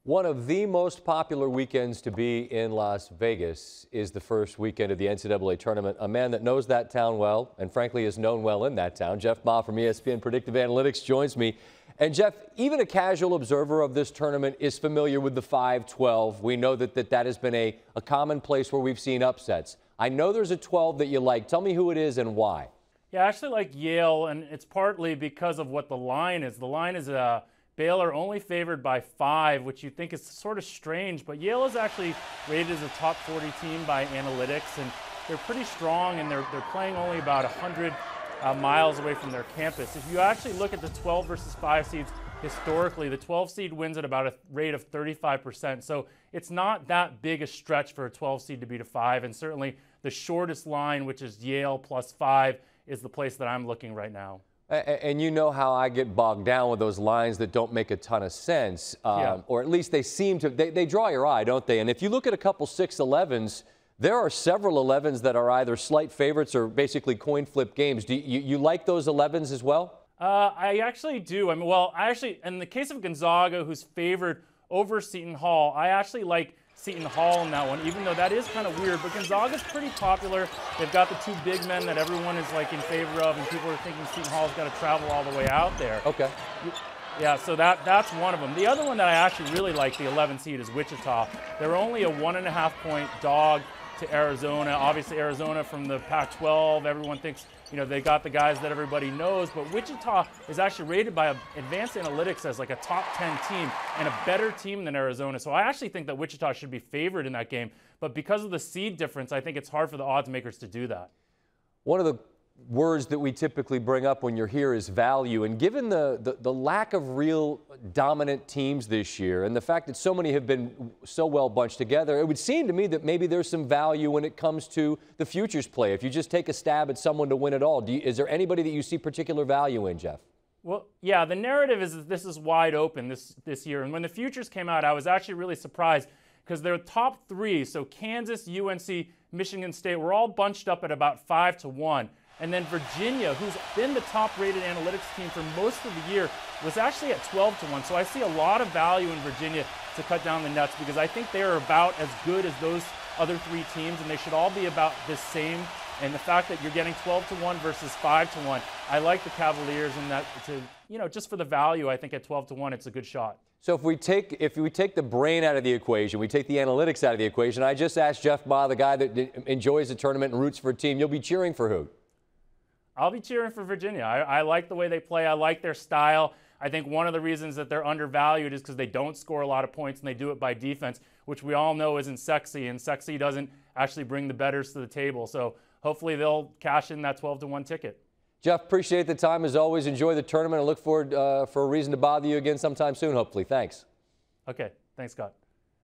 One of the most popular weekends to be in Las Vegas is the first weekend of the NCAA tournament. A man that knows that town well and frankly is known well in that town, Jeff Ma from ESPN Predictive Analytics joins me. And Jeff, even a casual observer of this tournament is familiar with the 5-12. We know that has been a common place where we've seen upsets. I know there's a 12 that you like. Tell me who it is and why. Yeah, I actually like Yale, and it's partly because of what the line is. The line is Baylor only favored by 5, which you think is sort of strange, but Yale is actually rated as a top 40 team by analytics, and they're pretty strong, and they're playing only about 100 miles away from their campus. If you actually look at the 12 versus 5 seeds historically, the 12 seed wins at about a rate of 35%, so it's not that big a stretch for a 12 seed to beat a 5, and certainly the shortest line, which is Yale plus 5, is the place that I'm looking right now. And you know how I get bogged down with those lines that don't make a ton of sense, or at least they seem to, they draw your eye, don't they? And if you look at a couple 6-11s, there are several 11s that are either slight favorites or basically coin flip games. Do you like those 11s as well? I actually do. I mean, well, in the case of Gonzaga, who's favored over Seton Hall, I actually like Seton Hall in that one, even though that is kind of weird. But Gonzaga's pretty popular. They've got the 2 big men that everyone is like in favor of, and people are thinking Seton Hall's got to travel all the way out there. Okay. Yeah, so that's one of them. The other one that I actually really like, the 11 seed, is Wichita. They're only a 1.5-point dog to Arizona. Obviously, Arizona from the Pac-12, everyone thinks, they got the guys that everybody knows, but Wichita is actually rated by Advanced Analytics as like a top 10 team and a better team than Arizona. So I actually think that Wichita should be favored in that game, but because of the seed difference, I think it's hard for the odds makers to do that. One of the words that we typically bring up when you're here is value, and given the lack of real dominant teams this year and the fact that so many have been so well bunched together, it would seem to me that maybe there's some value when it comes to the futures play. If you just take a stab at someone to win it all, is there anybody that you see particular value in, Jeff? Well, yeah, the narrative is that this is wide open this year, and when the futures came out, I was actually really surprised because their top 3, so Kansas, UNC, Michigan State, were all bunched up at about 5-1. And then Virginia, who's been the top-rated analytics team for most of the year, was actually at 12-1. So I see a lot of value in Virginia to cut down the nets because I think they are about as good as those other 3 teams, and they should all be about the same. And the fact that you're getting 12-1 versus 5-1, I like the Cavaliers in that. Just for the value, I think at 12-1, it's a good shot. So if we take the brain out of the equation, we take the analytics out of the equation. I just asked Jeff Ma, the guy that enjoys the tournament and roots for a team. You'll be cheering for who? I'll be cheering for Virginia. I like the way they play. I like their style. I think one of the reasons that they're undervalued is because they don't score a lot of points and they do it by defense, which we all know isn't sexy, and sexy doesn't actually bring the bettors to the table. So hopefully they'll cash in that 12-1 ticket. Jeff, appreciate the time as always. Enjoy the tournament. I look forward for a reason to bother you again sometime soon, hopefully. Thanks. Okay. Thanks, Scott.